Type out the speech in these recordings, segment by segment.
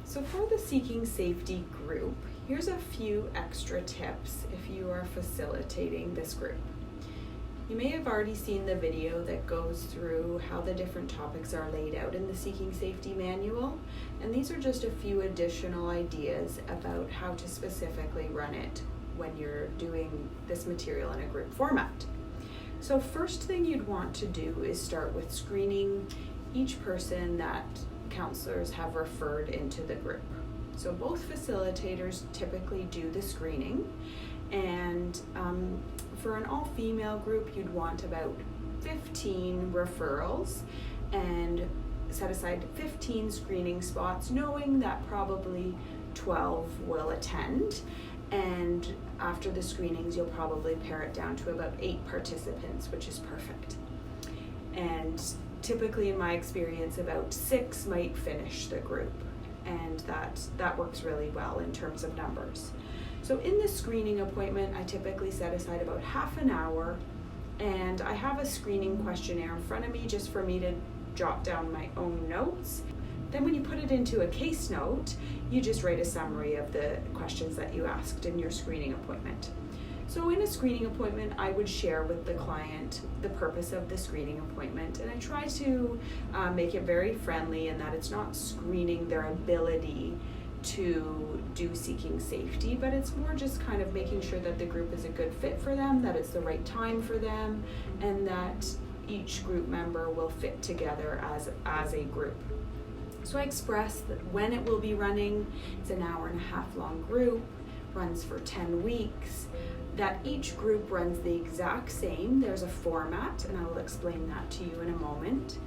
So for the Seeking Safety group, here's a few extra tips if you are facilitating this group. You may have already seen the video that goes through how the different topics are laid out in the Seeking Safety manual, and these are just a few additional ideas about how to specifically run it when you're doing this material in a group format. So first thing you'd want to do is start with screening each person that counselors have referred into the group. So both facilitators typically do the screening, and for an all-female group you'd want about 15 referrals and set aside 15 screening spots, knowing that probably 12 will attend, and after the screenings you'll probably pare it down to about 8 participants, which is perfect. And typically in my experience about 6 might finish the group, and that works really well in terms of numbers. So in the screening appointment I typically set aside about half an hour, and I have a screening questionnaire in front of me just for me to jot down my own notes. Then when you put it into a case note, you just write a summary of the questions that you asked in your screening appointment. So in a screening appointment, I would share with the client the purpose of the screening appointment, and I try to make it very friendly in that it's not screening their ability to do Seeking Safety, but it's more just kind of making sure that the group is a good fit for them, that it's the right time for them, and that each group member will fit together as a group. So I express that when it will be running. It's an hour and a half long group, runs for 10 weeks, that each group runs the exact same. There's a format, and I will explain that to you in a moment.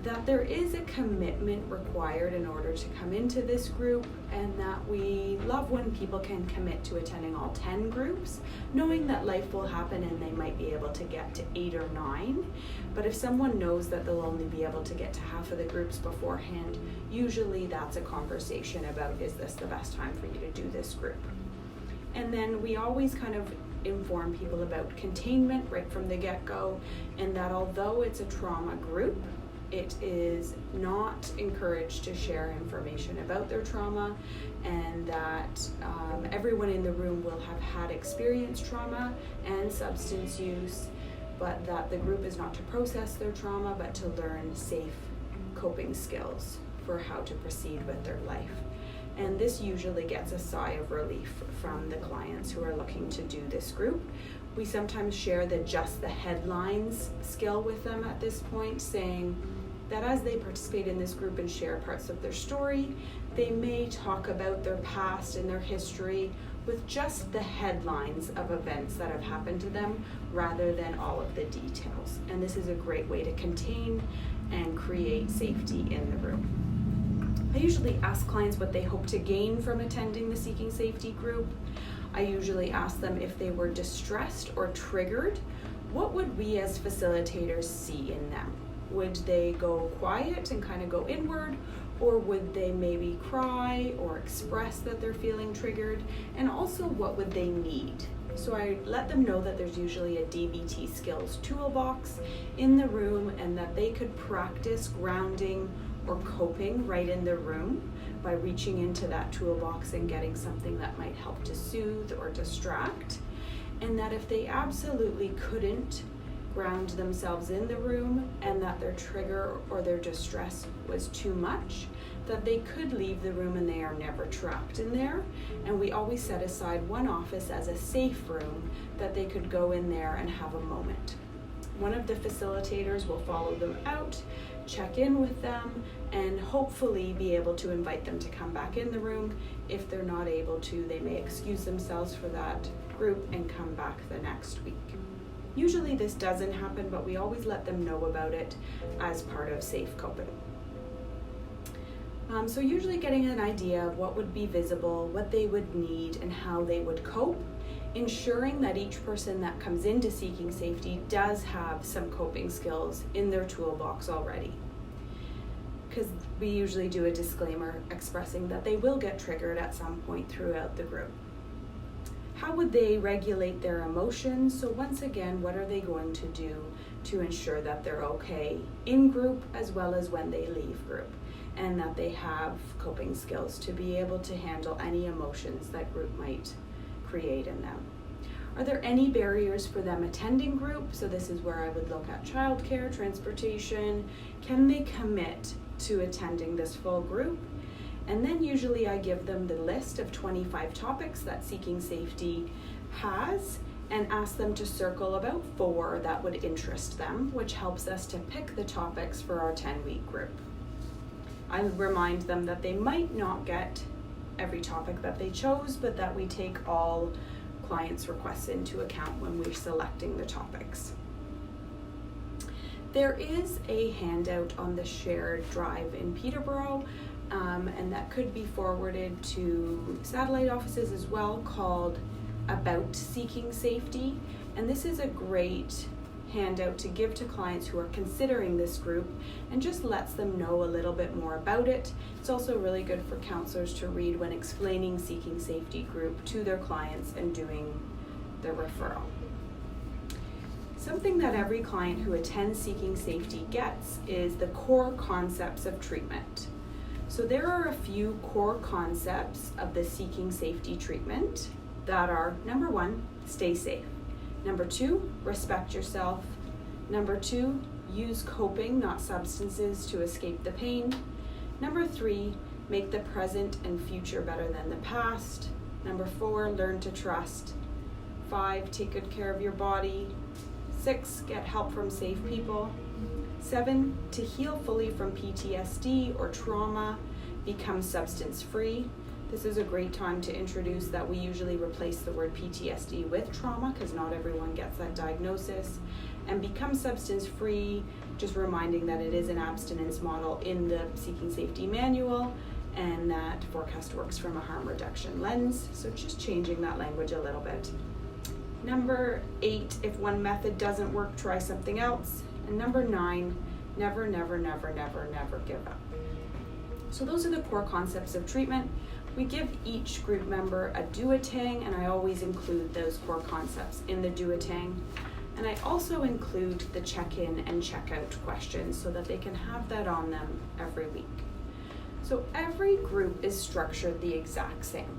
That there is a commitment required in order to come into this group, and that we love when people can commit to attending all 10 groups, knowing that life will happen and they might be able to get to 8 or 9. But if someone knows that they'll only be able to get to half of the groups beforehand, usually that's a conversation about, is this the best time for you to do this group? And then we always kind of inform people about containment right from the get-go, and that although it's a trauma group, it is not encouraged to share information about their trauma, and that everyone in the room will have had experienced trauma and substance use, but that the group is not to process their trauma, but to learn safe coping skills for how to proceed with their life. And this usually gets a sigh of relief from the clients who are looking to do this group. We sometimes share just the headlines skill with them at this point, saying that as they participate in this group and share parts of their story, they may talk about their past and their history with just the headlines of events that have happened to them rather than all of the details. And this is a great way to contain and create safety in the room. I usually ask clients what they hope to gain from attending the Seeking Safety group. I usually ask them if they were distressed or triggered, what would we as facilitators see in them? Would they go quiet and kind of go inward, or would they maybe cry or express that they're feeling triggered? And also, what would they need? So I let them know that there's usually a DBT skills toolbox in the room, and that they could practice grounding or coping right in the room by reaching into that toolbox and getting something that might help to soothe or distract. And that if they absolutely couldn't ground themselves in the room, and that their trigger or their distress was too much, that they could leave the room and they are never trapped in there. And we always set aside one office as a safe room that they could go in there and have a moment. One of the facilitators will follow them out, check in with them, and hopefully be able to invite them to come back in the room. If they're not able to, they may excuse themselves for that group and come back the next week. Usually this doesn't happen, but we always let them know about it as part of safe coping. So usually getting an idea of what would be visible, what they would need, and how they would cope, ensuring that each person that comes into Seeking Safety does have some coping skills in their toolbox already. Because we usually do a disclaimer expressing that they will get triggered at some point throughout the group. How would they regulate their emotions? So once again, what are they going to do to ensure that they're okay in group as well as when they leave group, and that they have coping skills to be able to handle any emotions that group might create in them. Are there any barriers for them attending group? So this is where I would look at childcare, transportation. Can they commit to attending this full group? And then usually I give them the list of 25 topics that Seeking Safety has and ask them to circle about 4 that would interest them, which helps us to pick the topics for our 10-week group. I remind them that they might not get every topic that they chose, but that we take all clients' requests into account when we're selecting the topics. There is a handout on the shared drive in Peterborough, and that could be forwarded to satellite offices as well, called About Seeking Safety. And this is a great handout to give to clients who are considering this group and just lets them know a little bit more about it. It's also really good for counselors to read when explaining Seeking Safety group to their clients and doing the referral. Something that every client who attends Seeking Safety gets is the core concepts of treatment. So there are a few core concepts of the Seeking Safety treatment that are: number 1, stay safe. Number 2, respect yourself. Number 2, use coping, not substances, to escape the pain. Number 3, make the present and future better than the past. Number 4, learn to trust. 5, take good care of your body. 6, get help from safe people. 7, to heal fully from PTSD or trauma, become substance free. This is a great time to introduce that we usually replace the word PTSD with trauma, because not everyone gets that diagnosis. And become substance free, just reminding that it is an abstinence model in the Seeking Safety manual, and that Forecast works from a harm reduction lens. So just changing that language a little bit. Number 8, if one method doesn't work, try something else. And number 9, never, never, never, never, never give up. So those are the core concepts of treatment. We give each group member a duotang, and I always include those core concepts in the duotang. And I also include the check-in and check-out questions so that they can have that on them every week. So every group is structured the exact same.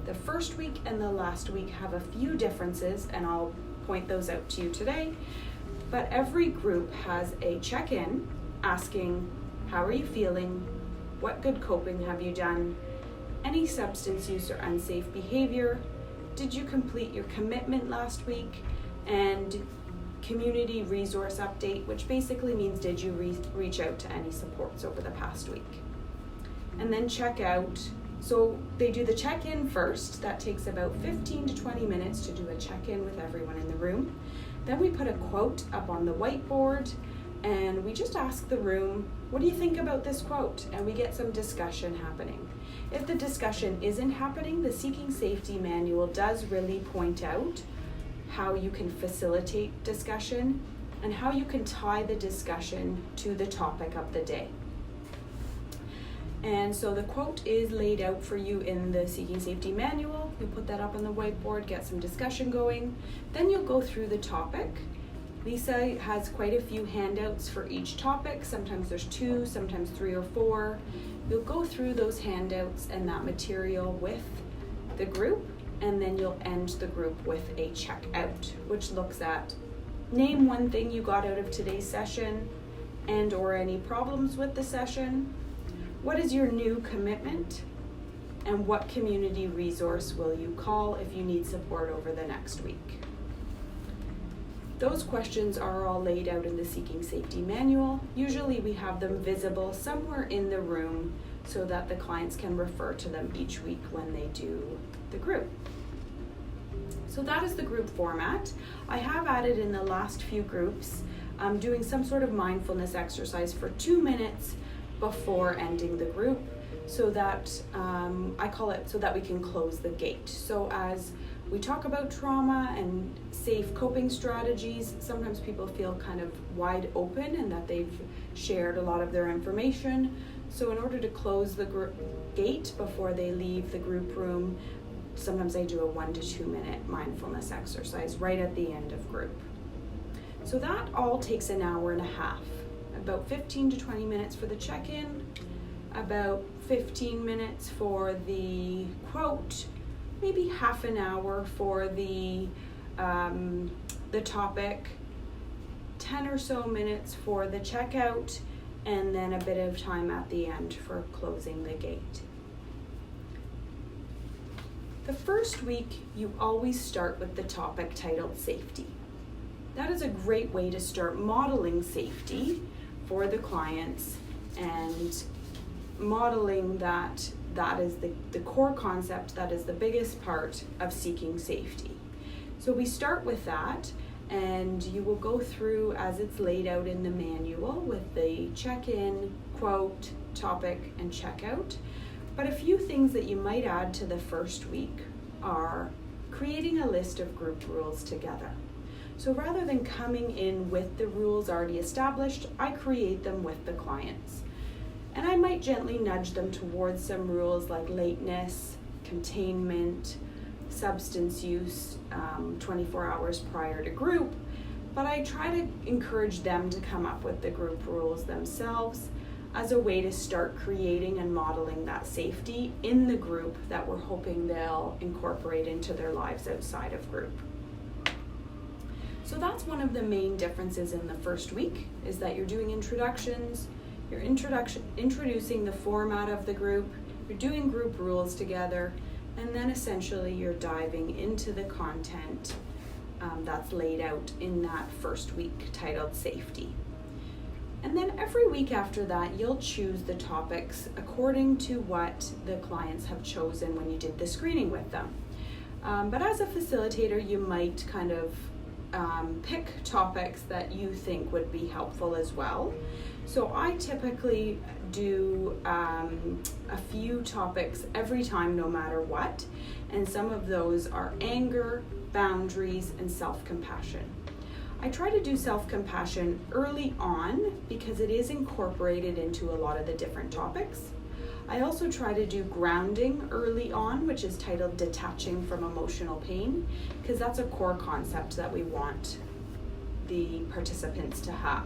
The first week and the last week have a few differences, and I'll point those out to you today. But every group has a check-in asking, how are you feeling? What good coping have you done? Any substance use or unsafe behavior? Did you complete your commitment last week? And community resource update, which basically means did you reach out to any supports over the past week? And then check out. So they do the check-in first. That takes about 15 to 20 minutes to do a check-in with everyone in the room. Then we put a quote up on the whiteboard, and we just ask the room, what do you think about this quote? And we get some discussion happening. If the discussion isn't happening, the Seeking Safety manual does really point out how you can facilitate discussion and how you can tie the discussion to the topic of the day. And so the quote is laid out for you in the Seeking Safety manual. You put that up on the whiteboard, get some discussion going. Then you'll go through the topic. Lisa has quite a few handouts for each topic. Sometimes there's 2, sometimes 3 or 4. You'll go through those handouts and that material with the group, and then you'll end the group with a check-out, which looks at name one thing you got out of today's session and or any problems with the session. What is your new commitment? And what community resource will you call if you need support over the next week? Those questions are all laid out in the Seeking Safety manual. Usually we have them visible somewhere in the room so that the clients can refer to them each week when they do the group. So that is the group format. I have added in the last few groups doing some sort of mindfulness exercise for 2 minutes before ending the group, so that I call it so that we can close the gate. So as we talk about trauma and safe coping strategies, sometimes people feel kind of wide open and that they've shared a lot of their information. So in order to close the gate before they leave the group room, sometimes I do a 1 to 2 minute mindfulness exercise right at the end of group. So that all takes an hour and a half, about 15 to 20 minutes for the check-in, about 15 minutes for the quote, maybe half an hour for the topic, 10 or so minutes for the checkout, and then a bit of time at the end for closing the gate. The first week, you always start with the topic titled safety. That is a great way to start modeling safety for the clients and modeling that is the core concept, that is the biggest part of seeking safety. So we start with that, and you will go through as it's laid out in the manual with the check-in, quote, topic, and checkout. But a few things that you might add to the first week are creating a list of group rules together. So rather than coming in with the rules already established, I create them with the clients. And I might gently nudge them towards some rules like lateness, containment, substance use, 24 hours prior to group, but I try to encourage them to come up with the group rules themselves as a way to start creating and modeling that safety in the group that we're hoping they'll incorporate into their lives outside of group. So that's one of the main differences in the first week, is that you're doing introductions, you're introducing the format of the group, you're doing group rules together, and then essentially you're diving into the content that's laid out in that first week titled safety. And then every week after that, you'll choose the topics according to what the clients have chosen when you did the screening with them. But as a facilitator, you might kind of pick topics that you think would be helpful as well. So I typically do a few topics every time, no matter what. And some of those are anger, boundaries, and self-compassion. I try to do self-compassion early on because it is incorporated into a lot of the different topics. I also try to do grounding early on, which is titled Detaching from Emotional Pain, because that's a core concept that we want the participants to have.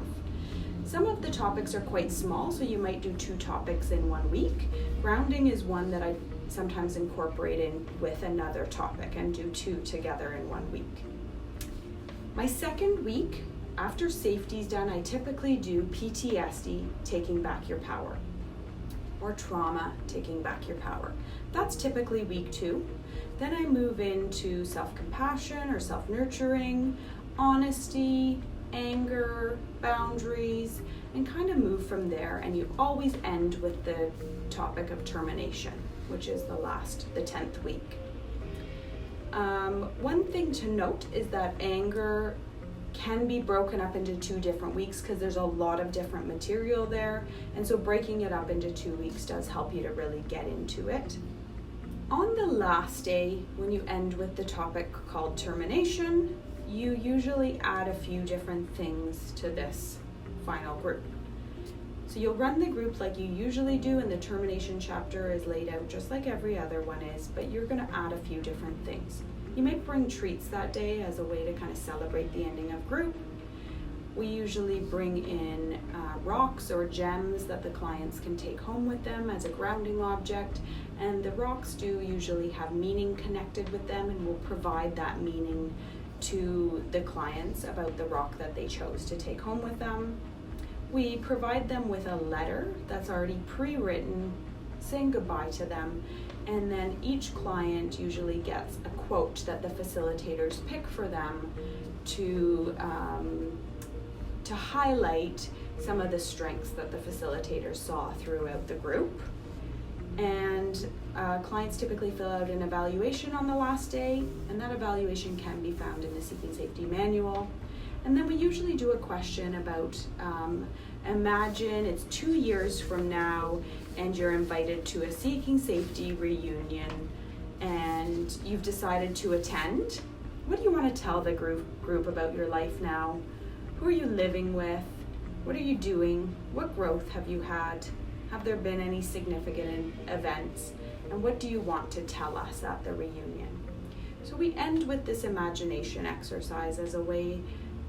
Some of the topics are quite small, so you might do 2 topics in 1 week. Grounding is one that I sometimes incorporate in with another topic and do 2 together in 1 week. My second week, after safety's done, I typically do PTSD, Taking Back Your Power, or trauma, Taking Back Your Power. That's typically week 2. Then I move into self-compassion or self-nurturing, honesty, anger, boundaries, and kind of move from there. And you always end with the topic of termination, which is the 10th week. One thing to note is that anger can be broken up into 2 different weeks because there's a lot of different material there, and so breaking it up into 2 weeks does help you to really get into it. On the last day, when you end with the topic called termination, you usually add a few different things to this final group. So you'll run the group like you usually do, and the termination chapter is laid out just like every other one is, but you're going to add a few different things. You may bring treats that day as a way to kind of celebrate the ending of group. We usually bring in rocks or gems that the clients can take home with them as a grounding object, and the rocks do usually have meaning connected with them, and will provide that meaning to the clients about the rock that they chose to take home with them. We provide them with a letter that's already pre-written saying goodbye to them, and then each client usually gets a quote that the facilitators pick for them to highlight some of the strengths that the facilitators saw throughout the group. And clients typically fill out an evaluation on the last day, and that evaluation can be found in the Seeking Safety Manual. And then we usually do a question about, imagine it's 2 years from now and you're invited to a Seeking Safety reunion and you've decided to attend. What do you want to tell the group about your life now? Who are you living with? What are you doing? What growth have you had? Have there been any significant events? And what do you want to tell us at the reunion? So we end with this imagination exercise as a way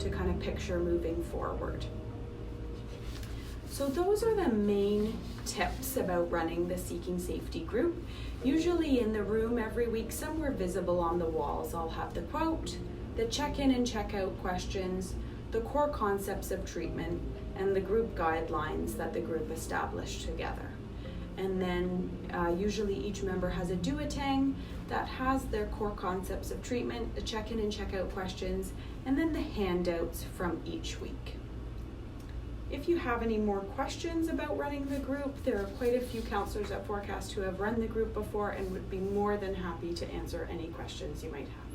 to kind of picture moving forward. So those are the main tips about running the Seeking Safety group. Usually in the room every week, somewhere visible on the walls, I'll have the quote, the check-in and check-out questions, the core concepts of treatment, and the group guidelines that the group established together. And then usually each member has a duotang that has their core concepts of treatment, the check-in and check-out questions, and then the handouts from each week. If you have any more questions about running the group, there are quite a few counselors at Forecast who have run the group before and would be more than happy to answer any questions you might have.